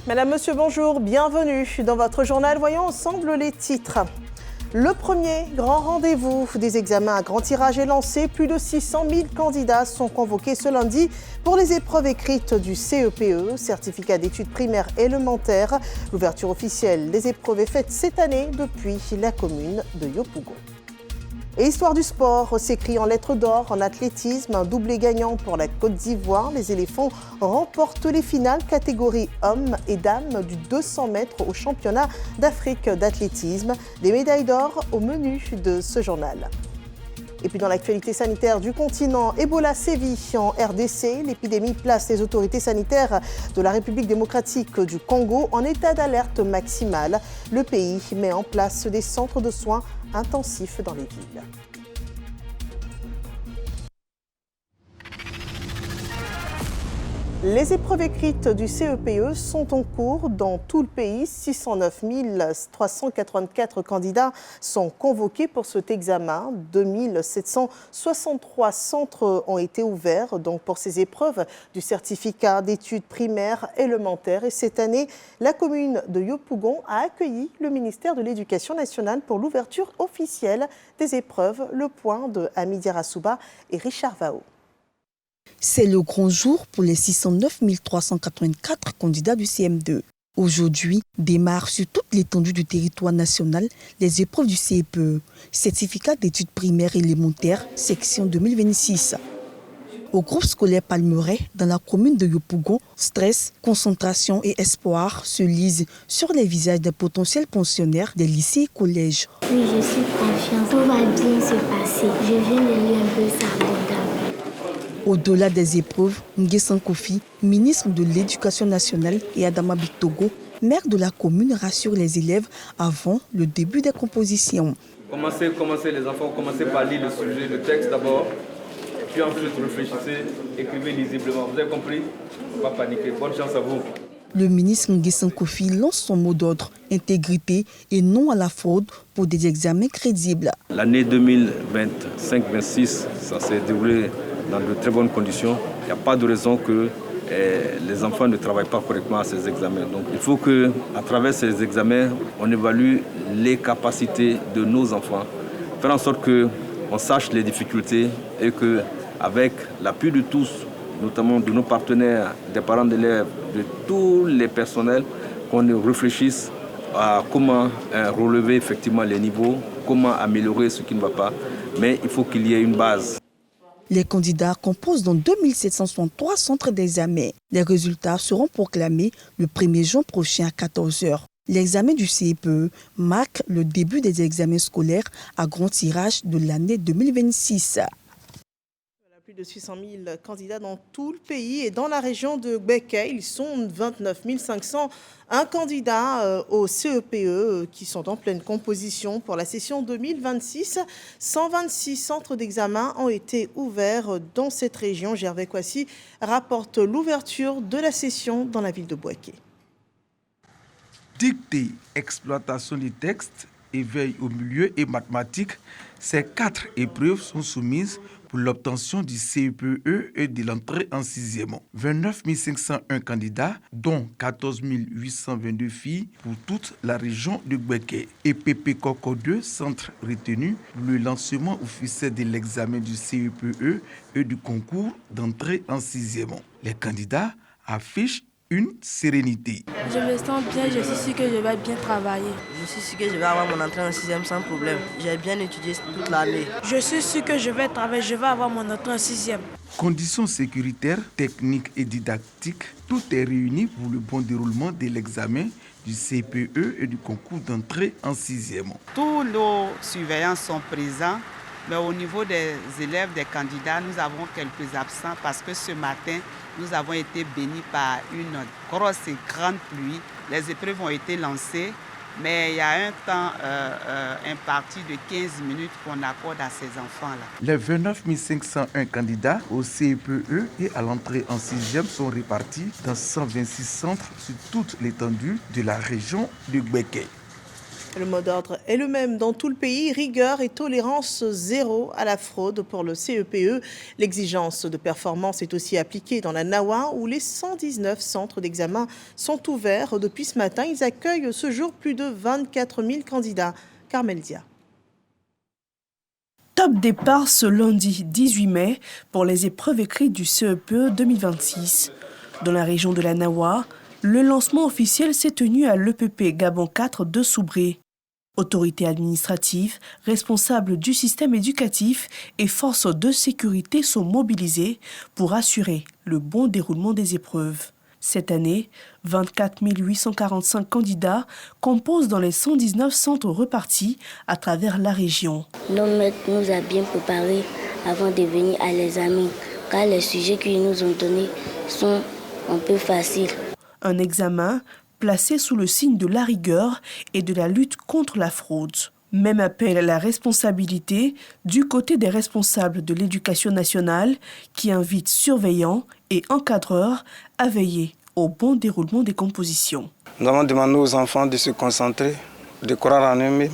Madame, Monsieur, bonjour, bienvenue dans votre journal. Voyons ensemble les titres. Le premier grand rendez-vous des examens à grand tirage est lancé. Plus de 600 000 candidats sont convoqués ce lundi pour les épreuves écrites du CEPE, certificat d'études primaires élémentaires. L'ouverture officielle des épreuves est faite cette année depuis la commune de Yopougon. Et histoire du sport s'écrit en lettres d'or en athlétisme, un doublé gagnant pour la Côte d'Ivoire. Les éléphants remportent les finales catégorie hommes et dames du 200 mètres au championnat d'Afrique d'athlétisme. Des médailles d'or au menu de ce journal. Et puis dans l'actualité sanitaire du continent, Ebola sévit en RDC. L'épidémie place les autorités sanitaires de la République démocratique du Congo en état d'alerte maximale. Le pays met en place des centres de soins intensifs dans les villes. Les épreuves écrites du CEPE sont en cours dans tout le pays. 609 384 candidats sont convoqués pour cet examen. 2763 centres ont été ouverts donc pour ces épreuves du certificat d'études primaires élémentaires. Et cette année, la commune de Yopougon a accueilli le ministère de l'Éducation nationale pour l'ouverture officielle des épreuves. Le point de Hamidi Rassouba et Richard Vao. C'est le grand jour pour les 609 384 candidats du CM2. Aujourd'hui, démarrent sur toute l'étendue du territoire national les épreuves du CEPE, certificat d'études primaires élémentaires, section 2026. Au groupe scolaire Palmeraie, dans la commune de Yopougon, stress, concentration et espoir se lisent sur les visages des potentiels pensionnaires des lycées et collèges. Oui, je suis confiante. Tout va bien se passer. Je viens de lire un peu ça. Au-delà des épreuves, Nguessan Kofi, ministre de l'Éducation nationale, et Adama Bitogo, maire de la commune, rassure les élèves avant le début des compositions. Commencez les enfants, commencez par lire le sujet, le texte d'abord, puis ensuite réfléchissez, écrivez lisiblement. Vous avez compris? Pas paniquer. Bonne chance à vous. Le ministre Nguessan Kofi lance son mot d'ordre, intégrité et non à la fraude pour des examens crédibles. L'année 2025-26, ça s'est déroulé dans de très bonnes conditions. Il n'y a pas de raison que les enfants ne travaillent pas correctement à ces examens. Donc il faut qu'à travers ces examens, on évalue les capacités de nos enfants, faire en sorte qu'on sache les difficultés et qu'avec l'appui de tous, notamment de nos partenaires, des parents d'élèves, de tous les personnels, qu'on réfléchisse à comment relever effectivement les niveaux, comment améliorer ce qui ne va pas. Mais il faut qu'il y ait une base. Les candidats composent dans 2763 centres d'examen. Les résultats seront proclamés le 1er juin prochain à 14h. L'examen du CEPE marque le début des examens scolaires à grand tirage de l'année 2026. Plus de 600 000 candidats dans tout le pays et dans la région de Gbeke, ils sont 29 500. Un candidat au CEPE qui sont en pleine composition pour la session 2026. 126 centres d'examen ont été ouverts dans cette région. Gervais Kwasi rapporte l'ouverture de la session dans la ville de Bouaké. Dictée, exploitation des textes, éveil au milieu et mathématiques, ces 4 épreuves sont soumises pour l'obtention du CEPE et de l'entrée en 6e. 29 501 candidats, dont 14 822 filles pour toute la région de Gbeke. Et PP Koko 2, centre retenu pour le lancement officiel de l'examen du CEPE et du concours d'entrée en 6e. Les candidats affichent une sérénité. Je me sens bien, je suis sûre que je vais bien travailler. Je suis sûre que je vais avoir mon entrée en 6e sans problème. J'ai bien étudié toute l'année. Je suis sûre que je vais travailler, je vais avoir mon entrée en 6e. Conditions sécuritaires, techniques et didactiques, tout est réuni pour le bon déroulement de l'examen du CPE et du concours d'entrée en 6e. Tous nos surveillants sont présents, mais au niveau des élèves, des candidats, nous avons quelques absents parce que ce matin, nous avons été bénis par une grosse et grande pluie. Les épreuves ont été lancées, mais il y a un temps imparti de 15 minutes qu'on accorde à ces enfants-là. Les 29 501 candidats au CEPE et à l'entrée en 6e sont répartis dans 126 centres sur toute l'étendue de la région de Gbeke. Le mot d'ordre est le même dans tout le pays, rigueur et tolérance zéro à la fraude pour le CEPE. L'exigence de performance est aussi appliquée dans la Nawa où les 119 centres d'examen sont ouverts depuis ce matin. Ils accueillent ce jour plus de 24 000 candidats. Carmel Dia. Top départ ce lundi 18 mai pour les épreuves écrites du CEPE 2026. Dans la région de la Nawa, le lancement officiel s'est tenu à l'EPP Gabon 4 de Soubré. Autorités administratives, responsables du système éducatif et forces de sécurité sont mobilisés pour assurer le bon déroulement des épreuves. Cette année, 24 845 candidats composent dans les 119 centres repartis à travers la région. Nos maîtres nous ont bien préparés avant de venir à l'examen, car les sujets qu'ils nous ont donnés sont un peu faciles. Un examen placé sous le signe de la rigueur et de la lutte contre la fraude. Même appel à la responsabilité du côté des responsables de l'éducation nationale qui invitent surveillants et encadreurs à veiller au bon déroulement des compositions. Nous allons demander aux enfants de se concentrer, de croire en eux-mêmes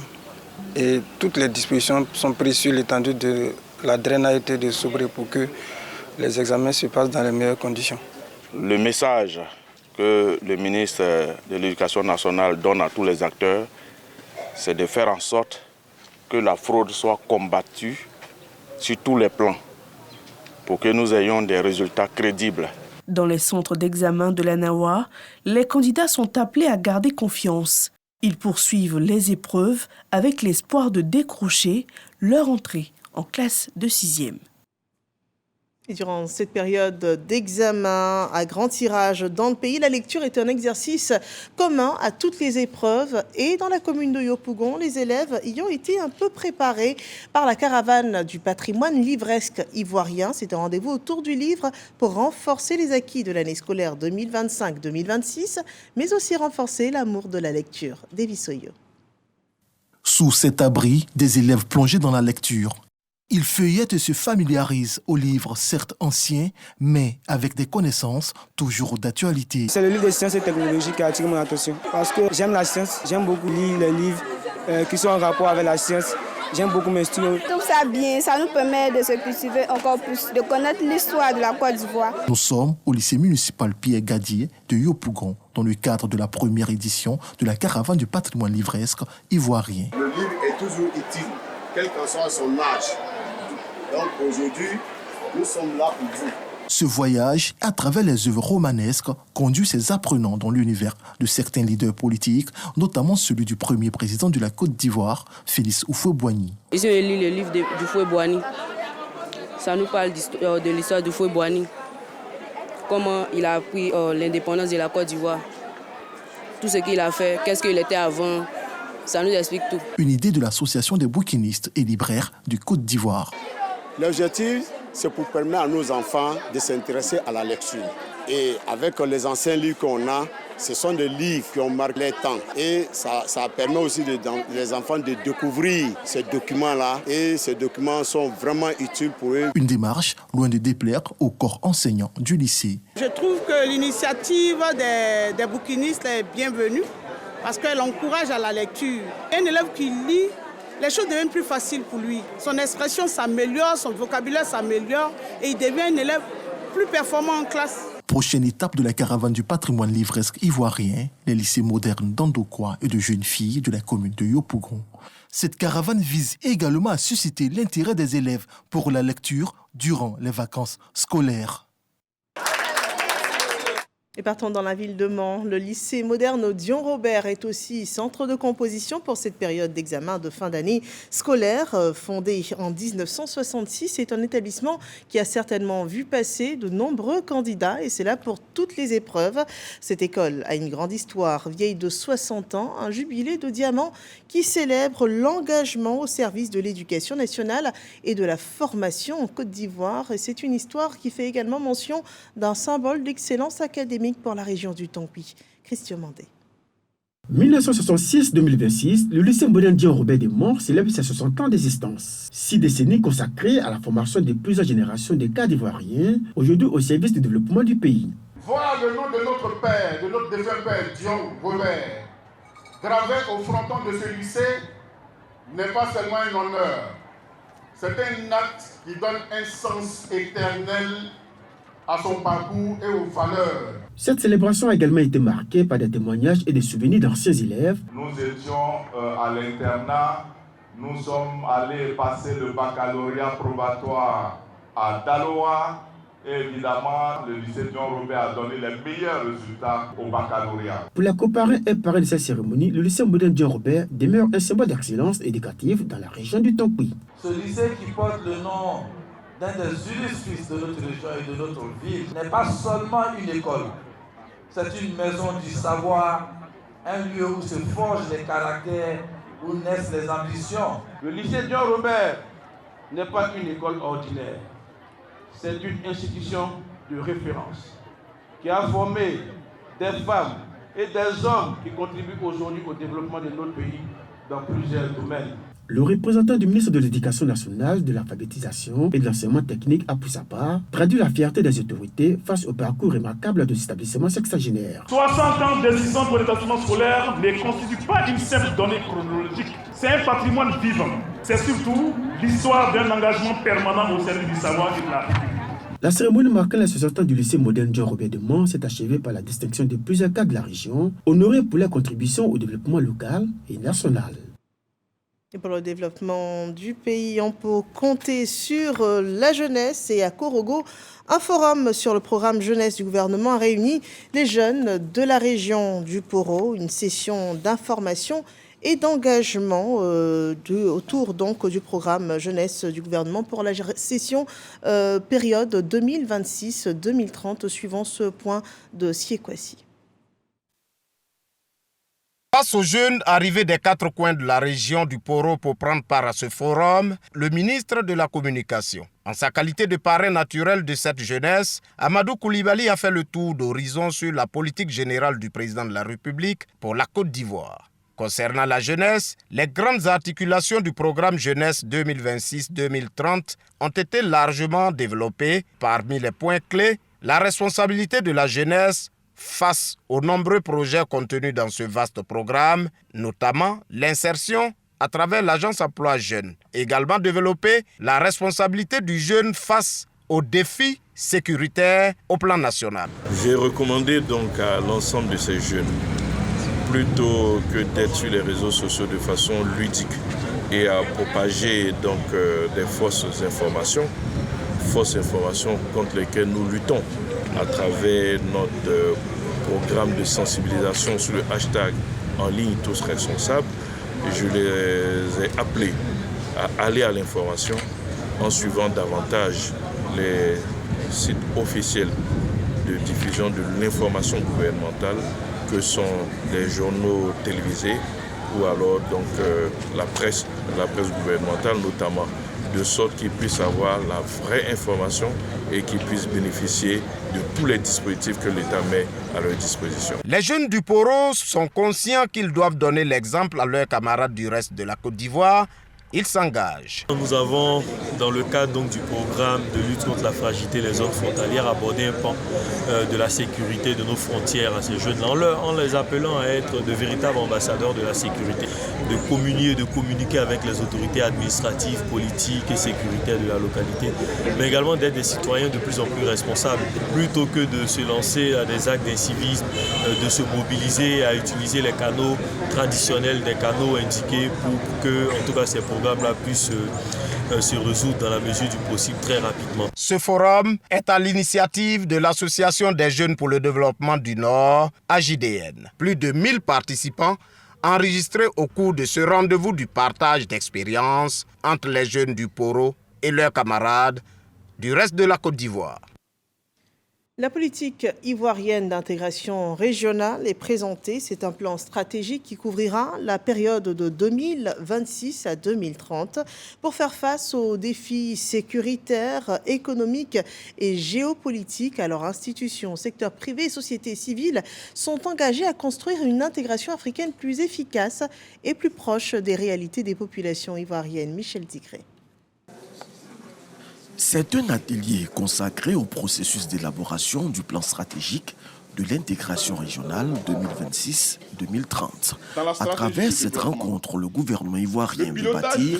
et toutes les dispositions sont prises sur l'étendue de la drainalité de Soubré pour que les examens se passent dans les meilleures conditions. Le message que le ministre de l'Éducation nationale donne à tous les acteurs, c'est de faire en sorte que la fraude soit combattue sur tous les plans pour que nous ayons des résultats crédibles. Dans les centres d'examen de la Nawa, les candidats sont appelés à garder confiance. Ils poursuivent les épreuves avec l'espoir de décrocher leur entrée en classe de 6e. Et durant cette période d'examen à grand tirage dans le pays, la lecture est un exercice commun à toutes les épreuves. Et dans la commune de Yopougon, les élèves y ont été un peu préparés par la caravane du patrimoine livresque ivoirien. C'est un rendez-vous autour du livre pour renforcer les acquis de l'année scolaire 2025-2026, mais aussi renforcer l'amour de la lecture. Davis Oyo. Sous cet abri, des élèves plongés dans la lecture. Ils feuillettent et se familiarisent aux livres, certes anciens, mais avec des connaissances toujours d'actualité. C'est le livre de sciences et technologies qui a attiré mon attention. Parce que j'aime la science, j'aime beaucoup lire les livres qui sont en rapport avec la science. J'aime beaucoup m'instruire. Je trouve ça bien, ça nous permet de se cultiver encore plus, de connaître l'histoire de la Côte d'Ivoire. Nous sommes au lycée municipal Pierre Gadier de Yopougon, dans le cadre de la première édition de la caravane du patrimoine livresque ivoirien. Le livre est toujours utile, quel que soit son âge. Donc aujourd'hui, nous sommes là pour vous. Ce voyage, à travers les œuvres romanesques, conduit ses apprenants dans l'univers de certains leaders politiques, notamment celui du premier président de la Côte d'Ivoire, Félix Houphouët-Boigny. Ici, on lit le livre du Houphouët-Boigny. Ça nous parle de l'histoire du Houphouët-Boigny. Comment il a pris l'indépendance de la Côte d'Ivoire. Tout ce qu'il a fait, qu'est-ce qu'il était avant. Ça nous explique tout. Une idée de l'association des bouquinistes et libraires du Côte d'Ivoire. L'objectif, c'est pour permettre à nos enfants de s'intéresser à la lecture. Et avec les anciens livres qu'on a, ce sont des livres qui ont marqué les temps. Et ça permet aussi les enfants de découvrir ces documents-là. Et ces documents sont vraiment utiles pour eux. Une démarche loin de déplaire au corps enseignant du lycée. Je trouve que l'initiative des bouquinistes est bienvenue parce qu'elle encourage à la lecture. Un élève qui lit, les choses deviennent plus faciles pour lui. Son expression s'améliore, son vocabulaire s'améliore et il devient un élève plus performant en classe. Prochaine étape de la caravane du patrimoine livresque ivoirien, les lycées modernes d'Andokwa et de jeunes filles de la commune de Yopougon. Cette caravane vise également à susciter l'intérêt des élèves pour la lecture durant les vacances scolaires. Et partons dans la ville de Mans. Le lycée moderne Dion Robert est aussi centre de composition pour cette période d'examen de fin d'année scolaire. Fondé en 1966, c'est un établissement qui a certainement vu passer de nombreux candidats et c'est là pour toutes les épreuves. Cette école a une grande histoire, vieille de 60 ans, un jubilé de diamant qui célèbre l'engagement au service de l'éducation nationale et de la formation en Côte d'Ivoire. Et c'est une histoire qui fait également mention d'un symbole d'excellence académique pour la région du Tampi. Christian Mandé. 1966-2026, le lycée moderne Dion Robert de Mans célèbre ses 60 ans d'existence. 6 décennies consacrées à la formation de plusieurs générations de cadres ivoiriens, aujourd'hui au service du développement du pays. Voilà le nom de notre père, de notre défunt père Dion Robert. gravé au fronton de ce lycée n'est pas seulement un honneur, c'est un acte qui donne un sens éternel à son parcours et aux valeurs. Cette célébration a également été marquée par des témoignages et des souvenirs d'anciens élèves. Nous étions à l'internat, nous sommes allés passer le baccalauréat probatoire à Daloa. Et évidemment, le lycée John Robert a donné les meilleurs résultats au baccalauréat. Pour la coparrain et parrain de cette cérémonie, le lycée moderne John Robert demeure un symbole d'excellence éducative dans la région du Tonkouy. Ce lycée qui porte le nom d'un des illustres de notre région et de notre ville n'est pas seulement une école. C'est une maison du savoir, un lieu où se forgent les caractères, où naissent les ambitions. Le lycée John Robert n'est pas une école ordinaire. C'est une institution de référence qui a formé des femmes et des hommes qui contribuent aujourd'hui au développement de notre pays dans plusieurs domaines. Le représentant du ministre de l'Éducation nationale, de l'alphabétisation et de l'enseignement technique a pour sa part traduit la fierté des autorités face au parcours remarquable de cet établissement sexagénaire. 60 ans d'existence pour l'établissement scolaire ne constitue pas une simple donnée chronologique. C'est un patrimoine vivant. C'est surtout l'histoire d'un engagement permanent au service du savoir et de la République. La cérémonie marquant les 60 ans du lycée moderne John Robert de Mans s'est achevée par la distinction de plusieurs cadres de la région, honorés pour leur contribution au développement local et national. Et pour le développement du pays, on peut compter sur la jeunesse. Et à Korogo, un forum sur le programme jeunesse du gouvernement a réuni les jeunes de la région du Poro, une session d'information et d'engagement autour donc du programme jeunesse du gouvernement pour la session période 2026-2030, suivant ce point de Siekwasi. Face aux jeunes arrivés des 4 coins de la région du Poro pour prendre part à ce forum, le ministre de la Communication, en sa qualité de parrain naturel de cette jeunesse, Amadou Koulibaly a fait le tour d'horizon sur la politique générale du président de la République pour la Côte d'Ivoire. Concernant la jeunesse, les grandes articulations du programme jeunesse 2026-2030 ont été largement développées. Parmi les points clés, la responsabilité de la jeunesse face aux nombreux projets contenus dans ce vaste programme, notamment l'insertion à travers l'agence emploi jeune. Également développer la responsabilité du jeune face aux défis sécuritaires au plan national. J'ai recommandé donc à l'ensemble de ces jeunes, plutôt que d'être sur les réseaux sociaux de façon ludique et à propager donc des fausses informations contre lesquelles nous luttons à travers notre programme de sensibilisation sur le hashtag en ligne tous responsables. Je les ai appelés à aller à l'information en suivant davantage les sites officiels de diffusion de l'information gouvernementale que sont les journaux télévisés ou alors donc la presse gouvernementale notamment, de sorte qu'ils puissent avoir la vraie information et qu'ils puissent bénéficier de tous les dispositifs que l'État met à leur disposition. Les jeunes du Poro sont conscients qu'ils doivent donner l'exemple à leurs camarades du reste de la Côte d'Ivoire. Ils s'engagent. Nous avons, dans le cadre donc, du programme de lutte contre la fragilité des zones frontalières, abordé un pan de la sécurité de nos frontières à ces jeunes-là, en les appelant à être de véritables ambassadeurs de la sécurité, de communiquer avec les autorités administratives, politiques et sécuritaires de la localité, mais également d'être des citoyens de plus en plus responsables, plutôt que de se lancer à des actes d'incivisme, de se mobiliser à utiliser les canaux traditionnels, des canaux indiqués pour que, en tout cas, ces programmes-là puissent se résoudre dans la mesure du possible très rapidement. Ce forum est à l'initiative de l'Association des jeunes pour le développement du Nord, AJDN. Plus de 1000 participants enregistrés au cours de ce rendez-vous du partage d'expériences entre les jeunes du Poro et leurs camarades du reste de la Côte d'Ivoire. La politique ivoirienne d'intégration régionale est présentée. C'est un plan stratégique qui couvrira la période de 2026 à 2030 pour faire face aux défis sécuritaires, économiques et géopolitiques. Alors, institutions, secteur privé et société civile sont engagés à construire une intégration africaine plus efficace et plus proche des réalités des populations ivoiriennes. Michel Tigré. C'est un atelier consacré au processus d'élaboration du plan stratégique de l'intégration régionale 2026-2030. À travers cette rencontre, le gouvernement ivoirien veut bâtir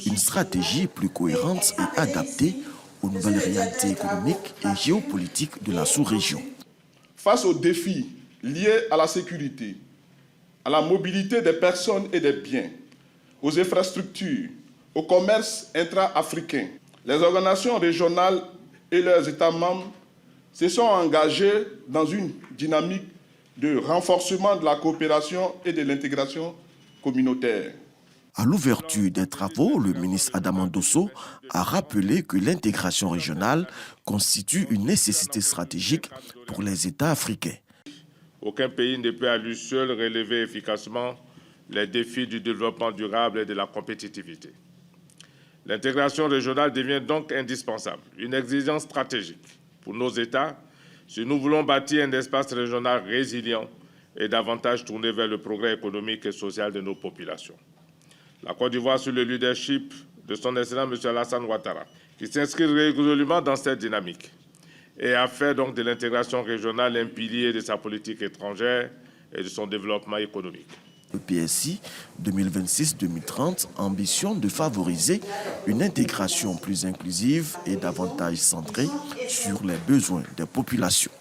une stratégie plus cohérente et adaptée aux nouvelles réalités économiques et géopolitiques de la sous-région. Face aux défis liés à la sécurité, à la mobilité des personnes et des biens, aux infrastructures, au commerce intra-africain, les organisations régionales et leurs États membres se sont engagés dans une dynamique de renforcement de la coopération et de l'intégration communautaire. À l'ouverture des travaux, le ministre Adama Dosso a rappelé que l'intégration régionale constitue une nécessité stratégique pour les États africains. Aucun pays ne peut à lui seul relever efficacement les défis du développement durable et de la compétitivité. L'intégration régionale devient donc indispensable, une exigence stratégique pour nos États si nous voulons bâtir un espace régional résilient et davantage tourné vers le progrès économique et social de nos populations. La Côte d'Ivoire, sous le leadership de son excellent M. Alassane Ouattara, qui s'inscrit résolument dans cette dynamique et a fait donc de l'intégration régionale un pilier de sa politique étrangère et de son développement économique. Le PSI 2026-2030 ambitionne de favoriser une intégration plus inclusive et davantage centrée sur les besoins des populations.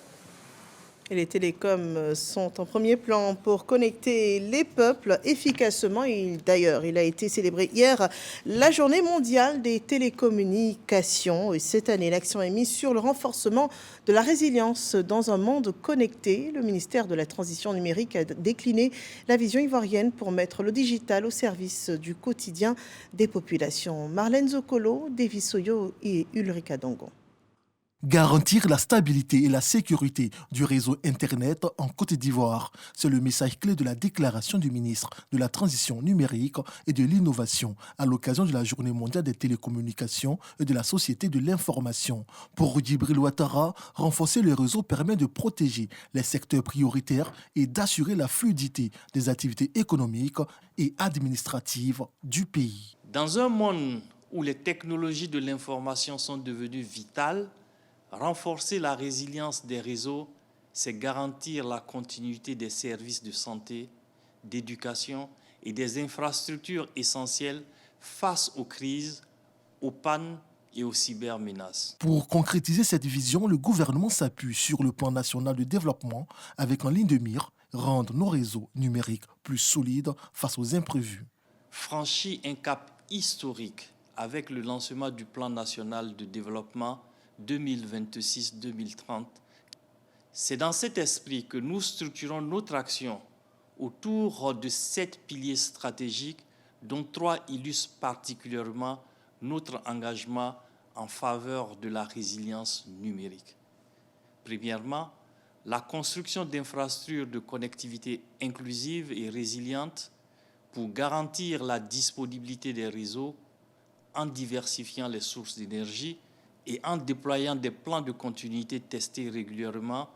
Et les télécoms sont en premier plan pour connecter les peuples efficacement. D'ailleurs, il a été célébré hier la journée mondiale des télécommunications. Et cette année, l'accent est mis sur le renforcement de la résilience dans un monde connecté. Le ministère de la Transition numérique a décliné la vision ivoirienne pour mettre le digital au service du quotidien des populations. Marlène Zokolo, Davis Soyo et Ulrika Dongo. Garantir la stabilité et la sécurité du réseau Internet en Côte d'Ivoire, c'est le message clé de la déclaration du ministre de la Transition numérique et de l'innovation à l'occasion de la Journée mondiale des télécommunications et de la société de l'information. Pour Djibril Ouattara, renforcer le réseau permet de protéger les secteurs prioritaires et d'assurer la fluidité des activités économiques et administratives du pays. Dans un monde où les technologies de l'information sont devenues vitales, renforcer la résilience des réseaux, c'est garantir la continuité des services de santé, d'éducation et des infrastructures essentielles face aux crises, aux pannes et aux cybermenaces. Pour concrétiser cette vision, le gouvernement s'appuie sur le plan national de développement avec en ligne de mire rendre nos réseaux numériques plus solides face aux imprévus. Franchit un cap historique avec le lancement du plan national de développement 2026-2030. C'est dans cet esprit que nous structurons notre action autour de 7 piliers stratégiques, dont 3 illustrent particulièrement notre engagement en faveur de la résilience numérique. Premièrement, la construction d'infrastructures de connectivité inclusive et résilientes pour garantir la disponibilité des réseaux en diversifiant les sources d'énergie et en déployant des plans de continuité testés régulièrement,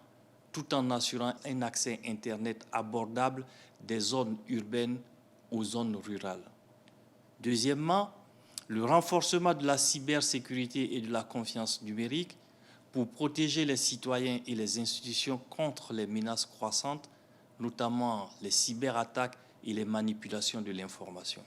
tout en assurant un accès Internet abordable des zones urbaines aux zones rurales. Deuxièmement, le renforcement de la cybersécurité et de la confiance numérique pour protéger les citoyens et les institutions contre les menaces croissantes, notamment les cyberattaques et les manipulations de l'information.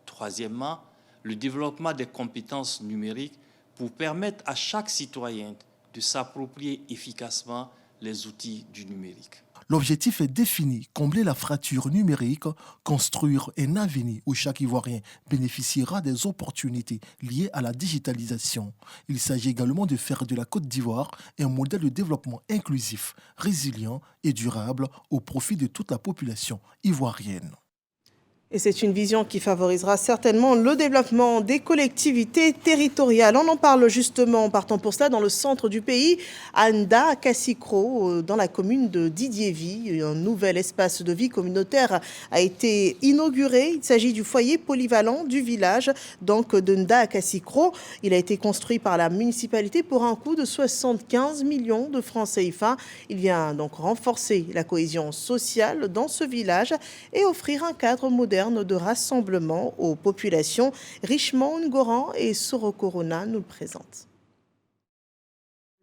Troisièmement, le développement des compétences numériques pour permettre à chaque citoyen de s'approprier efficacement les outils du numérique. L'objectif est défini, combler la fracture numérique, construire un avenir où chaque Ivoirien bénéficiera des opportunités liées à la digitalisation. Il s'agit également de faire de la Côte d'Ivoire un modèle de développement inclusif, résilient et durable au profit de toute la population ivoirienne. Et c'est une vision qui favorisera certainement le développement des collectivités territoriales. On en parle justement, en partant pour cela, dans le centre du pays, à Nda Kassikro, dans la commune de Didiévi. Un nouvel espace de vie communautaire a été inauguré. Il s'agit du foyer polyvalent du village, donc de Nda Kassikro. Il a été construit par la municipalité pour un coût de 75 millions de francs CFA. Il vient donc renforcer la cohésion sociale dans ce village et offrir un cadre moderne de rassemblement aux populations. Richemont Ngoran et Soro Corona nous le présentent.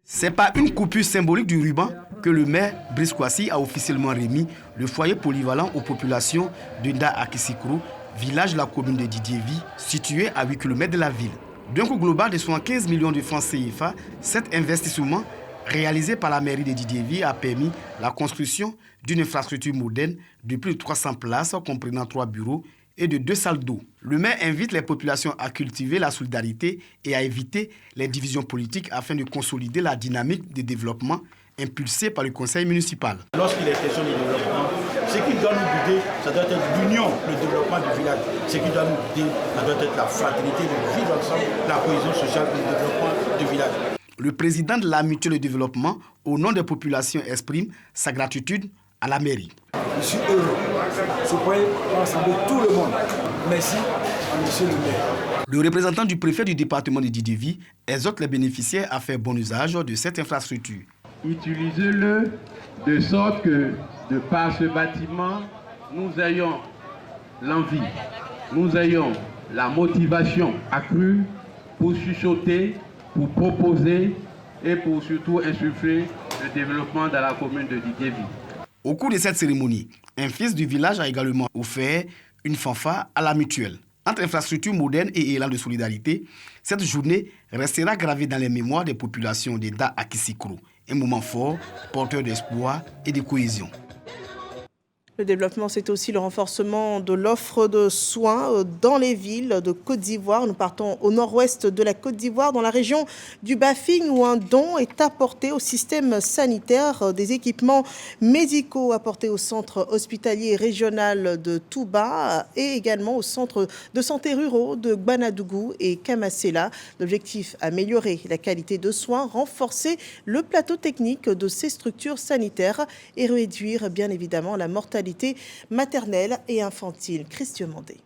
C'est par une coupure symbolique du ruban que le maire Brice Kouassi a officiellement remis le foyer polyvalent aux populations de Nda Akisikro, village de la commune de Didiévi, situé à 8 km de la ville. D'un coût global de 75 millions de francs CFA, cet investissement réalisé par la mairie de Didiévi a permis la construction d'une infrastructure moderne de plus de 300 places, comprenant 3 bureaux et de 2 salles d'eau. Le maire invite les populations à cultiver la solidarité et à éviter les divisions politiques afin de consolider la dynamique de développement impulsée par le conseil municipal. Lorsqu'il est question de développement, ce qui doit nous guider, ça doit être l'union, le développement du village. Ce qui doit nous guider, ça doit être la fraternité, le vivre ensemble, la cohésion sociale et le développement du village. Le président de la mutuelle de développement, au nom des populations, exprime sa gratitude à la mairie. Je suis heureux. Ce point va rassembler tout le monde. Merci à monsieur le maire. Le représentant du préfet du département de Didiévi exhorte les bénéficiaires à faire bon usage de cette infrastructure. Utilisez-le de sorte que, de par ce bâtiment, nous ayons l'envie, nous ayons la motivation accrue pour chuchoter, pour proposer et pour surtout insuffler le développement dans la commune de Didiévi. Au cours de cette cérémonie, un fils du village a également offert une fanfare à la mutuelle. Entre infrastructures modernes et élan de solidarité, cette journée restera gravée dans les mémoires des populations de Nda Akisikro. Un moment fort, porteur d'espoir et de cohésion. Le développement, c'est aussi le renforcement de l'offre de soins dans les villes de Côte d'Ivoire. Nous partons au nord-ouest de la Côte d'Ivoire, dans la région du Bafing, où un don est apporté au système sanitaire. Des équipements médicaux apportés au centre hospitalier régional de Touba et également au centre de santé ruraux de Gbanadougou et Kamasela. L'objectif, améliorer la qualité de soins, renforcer le plateau technique de ces structures sanitaires et réduire bien évidemment la mortalité maternelle et infantile. Christian Mandé.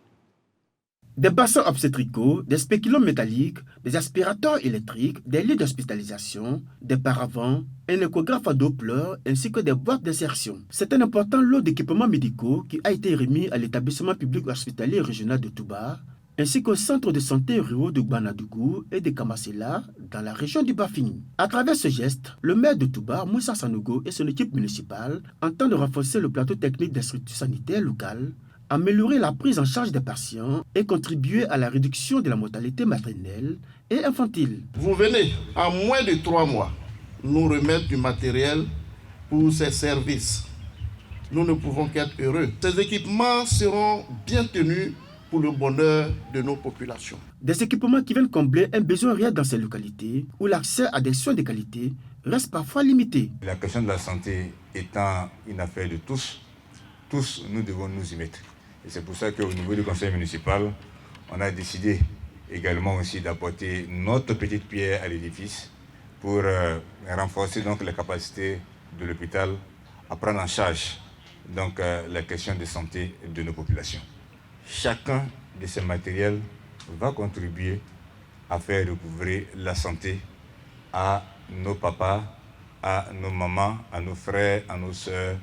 Des bassins obstétricaux, des spéculums métalliques, des aspirateurs électriques, des lits d'hospitalisation, des paravents, un échographe à Doppler ainsi que des boîtes d'insertion. C'est un important lot d'équipements médicaux qui a été remis à l'établissement public hospitalier régional de Touba ainsi qu'au centre de santé ruraux de Gbanadougou et de Kamasela dans la région du Bafing. À travers ce geste, le maire de Touba, Moussa Sanogo, et son équipe municipale entendent renforcer le plateau technique des structures sanitaires locales, améliorer la prise en charge des patients et contribuer à la réduction de la mortalité maternelle et infantile. Vous venez, en moins de 3 mois, nous remettre du matériel pour ces services. Nous ne pouvons qu'être heureux. Ces équipements seront bien tenus pour le bonheur de nos populations. Des équipements qui viennent combler un besoin réel dans ces localités où l'accès à des soins de qualité reste parfois limité. La question de la santé étant une affaire de tous nous devons nous y mettre. Et c'est pour ça qu'au niveau du conseil municipal, on a décidé également aussi d'apporter notre petite pierre à l'édifice pour renforcer donc les capacités de l'hôpital à prendre en charge donc, la question de santé de nos populations. Chacun de ces matériels va contribuer à faire recouvrer la santé à nos papas, à nos mamans, à nos frères, à nos sœurs.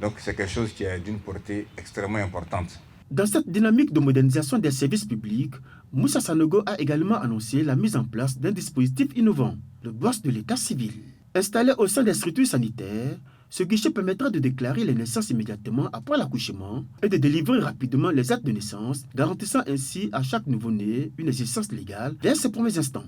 Donc c'est quelque chose qui est d'une portée extrêmement importante. Dans cette dynamique de modernisation des services publics, Moussa Sanogo a également annoncé la mise en place d'un dispositif innovant, le boss de l'état civil. Installé au sein des structures sanitaires, ce guichet permettra de déclarer les naissances immédiatement après l'accouchement et de délivrer rapidement les actes de naissance, garantissant ainsi à chaque nouveau-né une existence légale dès ses premiers instants.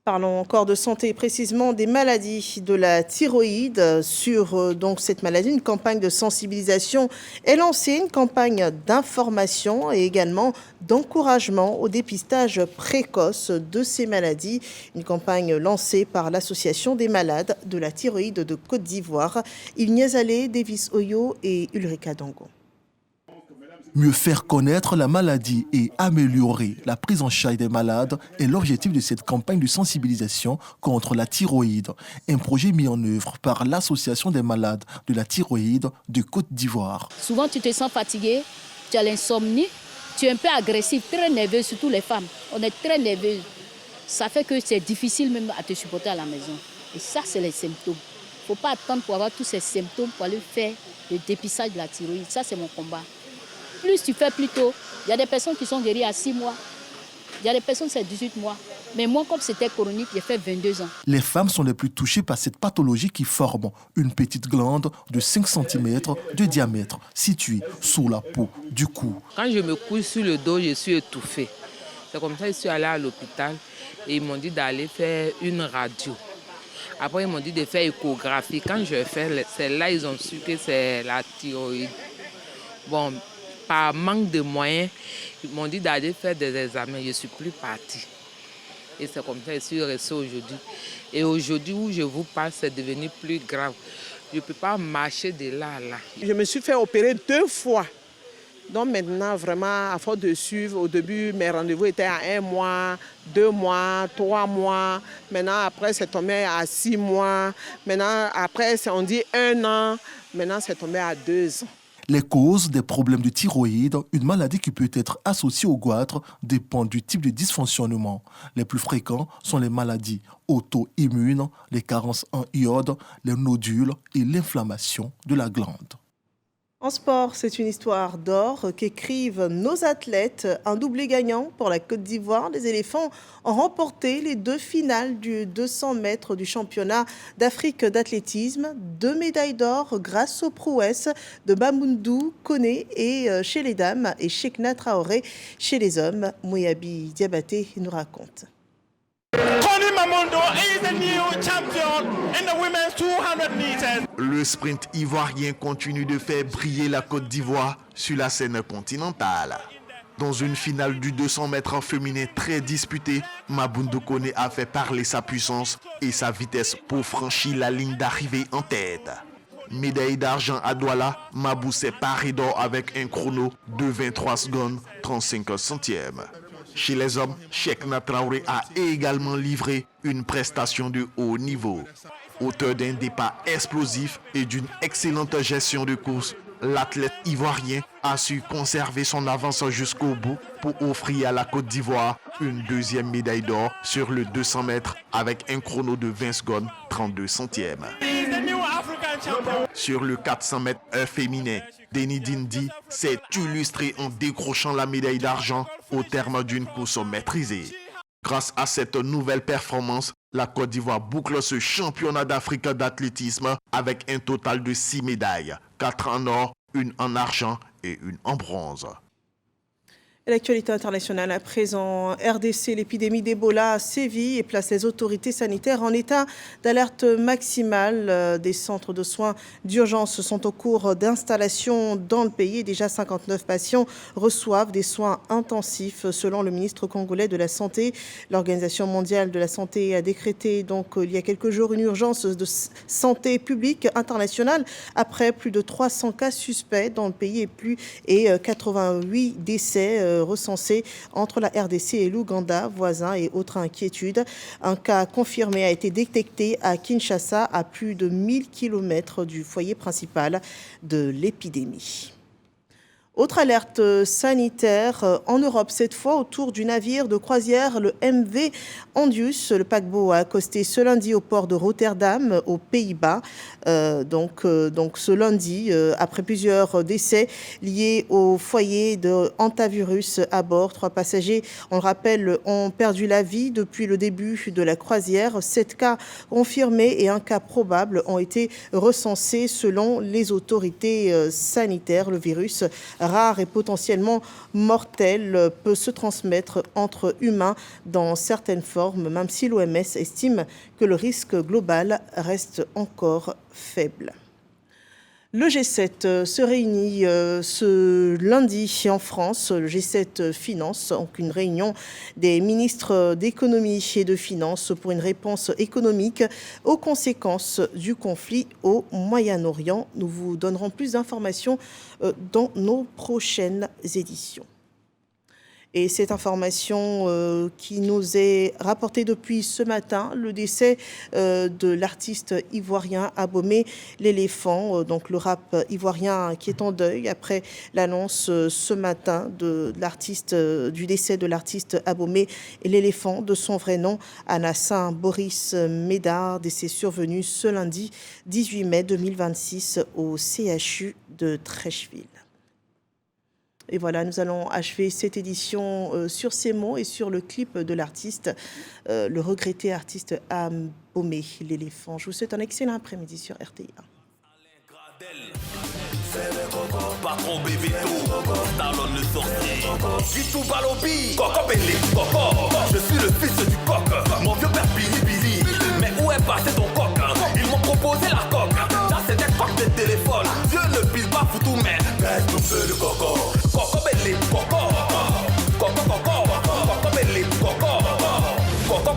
Parlons encore de santé, précisément des maladies de la thyroïde. Sur donc cette maladie, une campagne de sensibilisation est lancée, une campagne d'information et également d'encouragement au dépistage précoce de ces maladies. Une campagne lancée par l'Association des malades de la thyroïde de Côte d'Ivoire. Ignace Allé, Davis Oyo et Ulrika Dongo. Mieux faire connaître la maladie et améliorer la prise en charge des malades est l'objectif de cette campagne de sensibilisation contre la thyroïde, un projet mis en œuvre par l'Association des malades de la thyroïde de Côte d'Ivoire. Souvent, tu te sens fatigué, tu as l'insomnie, tu es un peu agressif, très nerveux, surtout les femmes. On est très nerveux. Ça fait que c'est difficile même à te supporter à la maison. Et ça, c'est les symptômes. Il ne faut pas attendre pour avoir tous ces symptômes pour aller faire le dépistage de la thyroïde. Ça, c'est mon combat. Plus tu fais plus tôt, il y a des personnes qui sont guéries à 6 mois, il y a des personnes c'est 18 mois. Mais moi, comme c'était chronique, j'ai fait 22 ans. Les femmes sont les plus touchées par cette pathologie qui forme une petite glande de 5 cm de diamètre située sous la peau du cou. Quand je me couche sur le dos, je suis étouffée. C'est comme ça que je suis allée à l'hôpital et ils m'ont dit d'aller faire une radio. Après, ils m'ont dit de faire échographie. Quand je fais celle-là, ils ont su que c'est la thyroïde. Bon, par manque de moyens, ils m'ont dit d'aller faire des examens. Je ne suis plus partie. Et c'est comme ça que je suis restée aujourd'hui. Et aujourd'hui où je vous parle, c'est devenu plus grave. Je ne peux pas marcher de là à là. Je me suis fait opérer 2 fois. Donc maintenant, vraiment, à force de suivre, au début, mes rendez-vous étaient à 1 mois, 2 mois, 3 mois. Maintenant, après, c'est tombé à 6 mois. Maintenant, après, on dit 1 an. Maintenant, c'est tombé à 2 ans. Les causes des problèmes de thyroïde, une maladie qui peut être associée au goitre, dépendent du type de dysfonctionnement. Les plus fréquents sont les maladies auto-immunes, les carences en iode, les nodules et l'inflammation de la glande. En sport, c'est une histoire d'or qu'écrivent nos athlètes. Un doublé gagnant pour la Côte d'Ivoire. Les éléphants ont remporté les 2 finales du 200 mètres du championnat d'Afrique d'athlétisme. 2 médailles d'or grâce aux prouesses de Mamoudou Koné et chez les dames et Cheikhna Traoré chez les hommes. Mouyabi Diabaté nous raconte. Connie Mamoudou is the new champion in the women's 200 meters. Le sprint ivoirien continue de faire briller la Côte d'Ivoire sur la scène continentale. Dans une finale du 200 mètres féminin très disputée, Mamoudou Koné a fait parler sa puissance et sa vitesse pour franchir la ligne d'arrivée en tête. Médaille d'argent à Douala, Mabou s'est paré d'or avec un chrono de 23 secondes 35 centièmes. Chez les hommes, Cheikhna Traoré a également livré une prestation de haut niveau. Auteur d'un départ explosif et d'une excellente gestion de course, l'athlète ivoirien a su conserver son avance jusqu'au bout pour offrir à la Côte d'Ivoire une 2e médaille d'or sur le 200 mètres avec un chrono de 20 secondes 32 centièmes. Sur le 400 mètres féminin, Denis Dindi s'est illustré en décrochant la médaille d'argent au terme d'une course maîtrisée. Grâce à cette nouvelle performance, la Côte d'Ivoire boucle ce championnat d'Afrique d'athlétisme avec un total de 6 médailles, 4 en or, 1 en argent et 1 en bronze. L'actualité internationale à présent, RDC, l'épidémie d'Ebola a sévi et place les autorités sanitaires en état d'alerte maximale. Des centres de soins d'urgence sont au cours d'installation dans le pays. Déjà 59 patients reçoivent des soins intensifs selon le ministre congolais de la Santé. L'Organisation mondiale de la santé a décrété donc il y a quelques jours une urgence de santé publique internationale après plus de 300 cas suspects dans le pays et 88 décès recensés entre la RDC et l'Ouganda, voisins, et autres inquiétudes. Un cas confirmé a été détecté à Kinshasa, à plus de 1000 km du foyer principal de l'épidémie. Autre alerte sanitaire en Europe, cette fois autour du navire de croisière, le MV Andius. Le paquebot a accosté ce lundi au port de Rotterdam, aux Pays-Bas. Donc ce lundi, après plusieurs décès liés au foyer de hantavirus à bord. 3 passagers, on le rappelle, ont perdu la vie depuis le début de la croisière. 7 cas confirmés et 1 cas probable ont été recensés selon les autorités sanitaires. Le virus rare et potentiellement mortel peut se transmettre entre humains dans certaines formes, même si l'OMS estime que le risque global reste encore faible. Le G7 se réunit ce lundi en France. Le G7 Finance, donc une réunion des ministres d'économie et de finances pour une réponse économique aux conséquences du conflit au Moyen-Orient. Nous vous donnerons plus d'informations dans nos prochaines éditions. Et cette information qui nous est rapportée depuis ce matin, le décès de l'artiste ivoirien Abomey l'éléphant, donc le rap ivoirien qui est en deuil après l'annonce ce matin du décès de l'artiste Abomey l'éléphant, de son vrai nom, Anassin Boris Médard, décès survenu ce lundi 18 mai 2026 au CHU de Trècheville. Et voilà, nous allons achever cette édition sur ces mots et sur le clip de l'artiste, le regretté artiste Abomey, l'éléphant. Je vous souhaite un excellent après-midi sur RTI1. Patron Bébéto, Talon le sorcier, Gitou Balobi, Coco Bélé, Coco, je suis le fils du coq.